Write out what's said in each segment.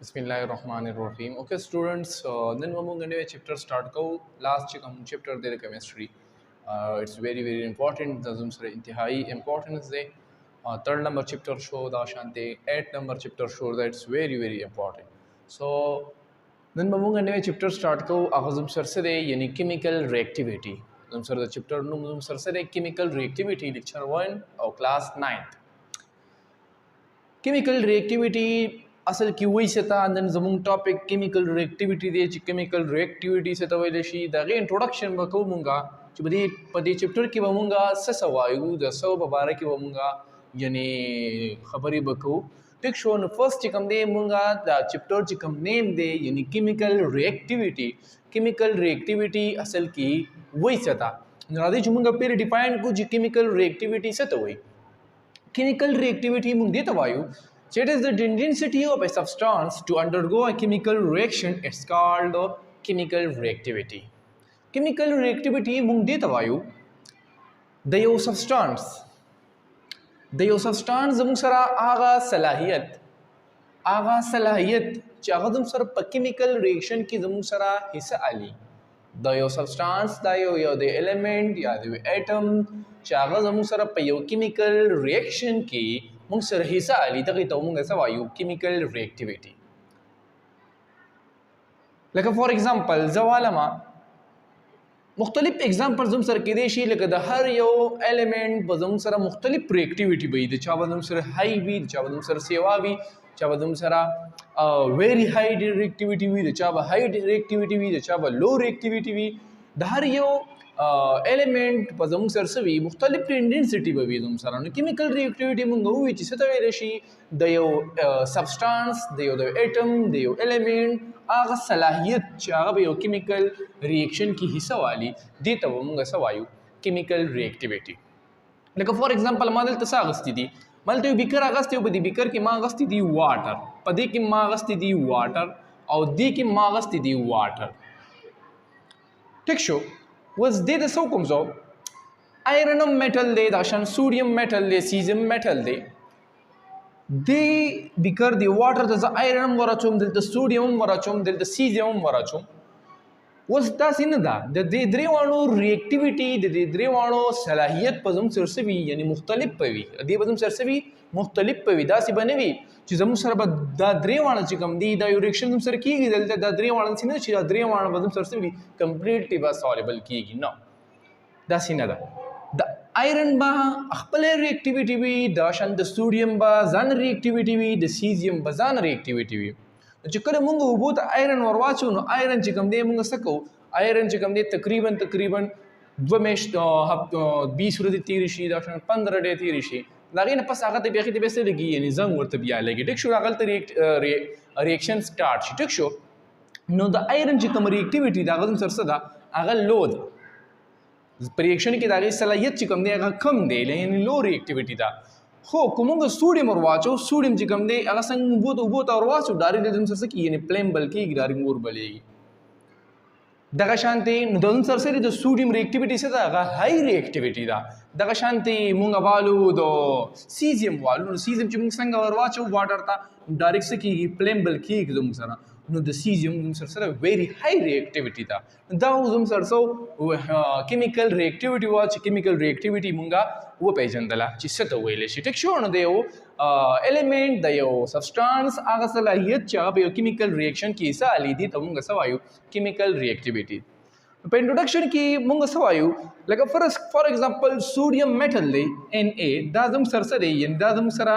Bismillahirrahmanirrahim. Okay, students, then we're going to chapter start. Go last chapter the chemistry. It's very important. The zoom sare intihai important is the third number chapter show the shanti. 8th number chapter show that it's very important. So then we're going to chapter start. Go agazum sar se de yani chemical reactivity. Zoom sar the chapter no zoom sar se de chemical reactivity lecture 1 or class 9th. Chemical reactivity असल की वही से था अंदर जमुंग topic chemical reactivity दे chemical reactivity से तवेले शी दागे इंट्रोडक्शन बको मुंगा चुबदी पदी चैप्टर की बमुंगा ससवायु द सव बबारा की बमुंगा यानी खबरी बको टिक शो न फर्स्ट चिकम दे मुंगा द चैप्टर चिकम नेम दे यानी केमिकल रिएक्टिविटी असल की वही से था राधे चुमुंगा फिर डिफाइन को जी केमिकल रिएक्टिविटी से तो वही chemical reactivity मुंग दे तवायु so it is the intensity of a substance to undergo a chemical reaction. It's called chemical reactivity. Chemical reactivity mung de tawayu the substance mung sara aga salahiyat chagadum sar chemical reaction ki mung sara hissa ali the substance the element ya the atom chagadum sara chemical reaction ki مونږ سره حصہ علي دغه ته مونږ څه وایو chemical reactivity لکه فور ایگزامپل زوالما مختلف ایگزامپل زم سره کې دي شي لکه د هر یو element په زم سره مختلف reactivity وي د چا زم سره high وي د چا زم سره سیوا وي چا زم سره very high reactivity وي د چا high reactivity وي د چا low reactivity وي د هر یو element په زموږ سره سوي مختلف intensity به وي زموږ سره نو chemical reactivity مونږ وایو چې څه ته ویل شي د یو substance د یو atom د یو element هغه صلاحیت چې هغه به یو chemical reaction کې حصہ والی دي ته مونږ څه وایو chemical reactivity لکه فور ایگزامپل ما دلته څه اغستې دي مالته یو بیکر اغستې او په دې بیکر کې ما اغستې دي واټر په دې کې ما اغستې دي واټر او دې کې ما اغستې دي واټر ټیک شو was they the so comes out iron metal de dashan sodium metal de cesium metal de they because the water the iron warachum the sodium warachum the cesium warachum was das in the de drewano reactivity de drewano salahiyat pazum sersevi yani mukhtalif pavi de pazum sersevi mukhtalif pavi da si banevi چې زموږ سره به دا درې واړه چې کوم دي دا یو ریاکشن زموږ سره کېږي دلته دا درې واړه داسې نه چې دا درې واړه به زموږ سره څه وي کمپلیټلی به سالبل کېږي نه داسې نه ده د آیرن به خپله ریاکټیویټي وي د شان د سوډیم به ځان ریاکټیویټي وي د سیزیم به ځان ریاکټیویټي وي چې کله موږ اوبو ته آیرن ور واچو نو آیرن چې کوم دی موږ څه کوو آیرن چې کوم دی تقریبا 2 میاشت 20 ورځې تېرې شي دا شان 15 ډېرې تېرې شي دا غي نه پس هغه ته بیا کې د بیسه لګي یعنی زنګ ورته بیا لګي ټیک شو هغه ته ریاکشن سٹارټ شي ټیک شو نو د آیرن چې کوم ریاکټیویټي دا غوښم سره ده هغه لو ده په ریاکشن کې دا غي صلاحیت چې کوم دی هغه کم دی یعنی لو ریاکټیویټي دا خو کومه سوډیم ور واچو سوډیم چې کوم دی هغه څنګه وبو ته ور واچو ډاري د سره کې یعنی پلیم بلکې ډاري مور بلېږي دغه شانتي نو د سر سره د سوډیم ریاکټیویټي څه ده هغه هاي ریاکټیویټي ده دغه شانتي مونږ والو د سیزیم والو سیزیم چې مونږ څنګه ور واچو واټر ته ډایرکټ څه کېږي پلیمبل کېږي زموږ سره نو د سیزیم زموږ سره ویری هاي ریاکټیویټي ده دا زموږ سره سو کیمیکل ریاکټیویټي وا چې کیمیکل ریاکټیویټي مونږه وپېژندله چې څه ته ویلی شي ټیک شو نو د یو element د یو substance هغه صلاحیت چې هغه په یو chemical reaction کې حصہ الی دي ته موږ څه وایو chemical reactivity په انټروډکشن کې موږ څه وایو لکه فور ایگزامپل سوډیم میټل دی Na دا زموږ سره څه دی یعنې دا زموږ سره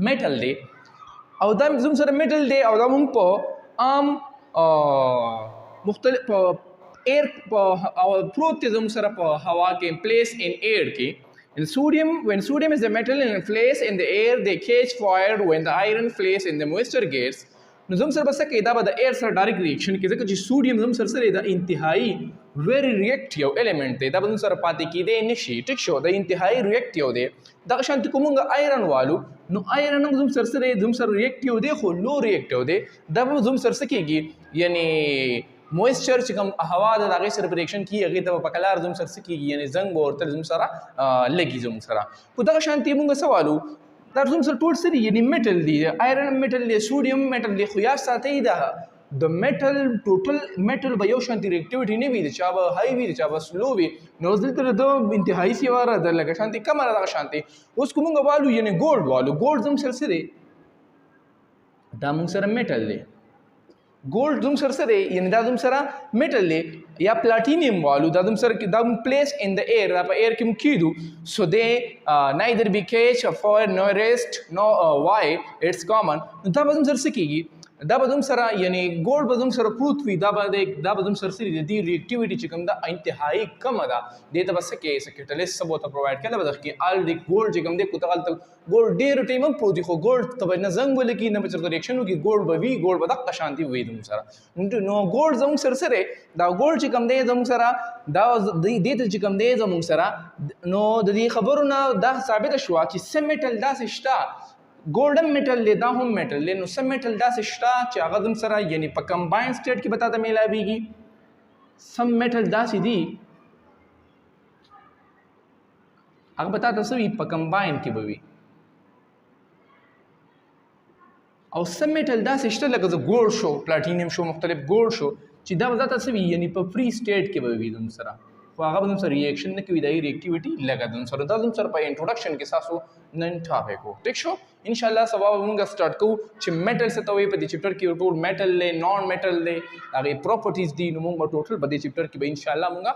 میټل دی او دا زموږ سره میټل دی او دا موږ په عام مختلف ایر پروت دی زموږ سره په هوا کې پلیس ان ایر کې And when sodium is a metal in place in the air, they catch fire when the iron place in the moisture gets. نو زم سره بس کې دا به د ایر سره ډایرکټ ریاکشن کې ځکه چې سوډیم زم سره دا انتهایی ویری ریاکټیو الیمنٹ دی دا به سره پاتې کېدی نشي ټیک شو د انتهایی ریاکټیو دی دغه شانتي کومه آیرن والو نو آیرن زم سره ریاکټیو دی خو لو ریاکټیو دی دا به زم سره کېږي یعنی مویسچر چې کوم هوا د هغې سره په ریاکشن کېږي هغې ته به په کلار زموږ سره څه کېږي یعنې زنګ به ورته زموږ سره لګي زموږ سره خو دغه شانتي مونږ څه والو دا زموږ سره ټول څه دي یعنې میټل دي آیرن میټل دی سوډیم میټل دی خو یاد ساتئ دا د میټل ټوټل میټل به یو شانتي ریاکټیویټي نه وي د چا به های وي د چا به سلو وي نو دلته د انتهایي سیواره د لکه شانتي کمه ده دغه شانتي اوس که مونږ والو یعنې ګولډ والو ګولډ زموږ سره څه دی دا مونږ سره میټل دی ګولډ زموږ سره څه دی یعنې دا زموږ سره میټل دی یا پلاټینیم والو دا زموږ سره دا پلیس ان د ایر دا په ایر کې مونږ کیدو سو دی نایدر بی کیچ فور نو ریسټ نو وائی اټس کامن نو دا به زموږ سره څه کیږي دا به زموږ سره یعنې ګولډ به زموږ سره پروت وي دا به زموږ سره څه دي د دې ریاکټیویټي چې کوم ده انتهایي کمه ده دې ته به څه کوي څه کیټلیسټ څه به ورته پرووایډ کوي به درکړي آلریډي ګولډ چې کوم دی کو ته هلته ګولډ ډېر ټایم هم پروت وي خو ګولډ ته به نه زنګ ولګي نه به چېرته ریاکشن وکړي ګولډ به وي ګولډ به دقه شانتي وي زموږ سره نو ګولډ زموږ سره څه دی دا ګولډ چې کوم دی زموږ سره دا دې ته چې کوم دی زموږ سره نو د دې خبرو نه دا ثابته شوه چې څه میټل داسې شته ګولډن میټل دی دا هم میټل دی نو څه میټل داسې شته چې هغه زموږ سره یعنې په کمباین سټیټ کې به تا ته میلاویږي سم میټل داسې دي هغه به تا ته څه وي په کمباین کې به وي او څه میټل داسې شته لکه د ګولډ شو پلاټینیم شو مختلف ګولډ شو چې دا به تا ته څه وي یعنې په فری سټیټ کې به وي زموږ سره خو هغه به زموږ سره ریاکشن نه کوي دا یې ریاکټیویټي لږه ده زموږ سره دا زموږ سره په انټروډکشن کې ستاسو نن ټاپک و ټیک شو انشاءالله سبا به مونږ سټارټ کوو چې میټل څه ته وایي په دې چپټر کې ټول میټل دی نان میټل دی هغې پراپرټیز دي نو مونږ به ټوټل په دې چپټر کې به انشاءالله مونږ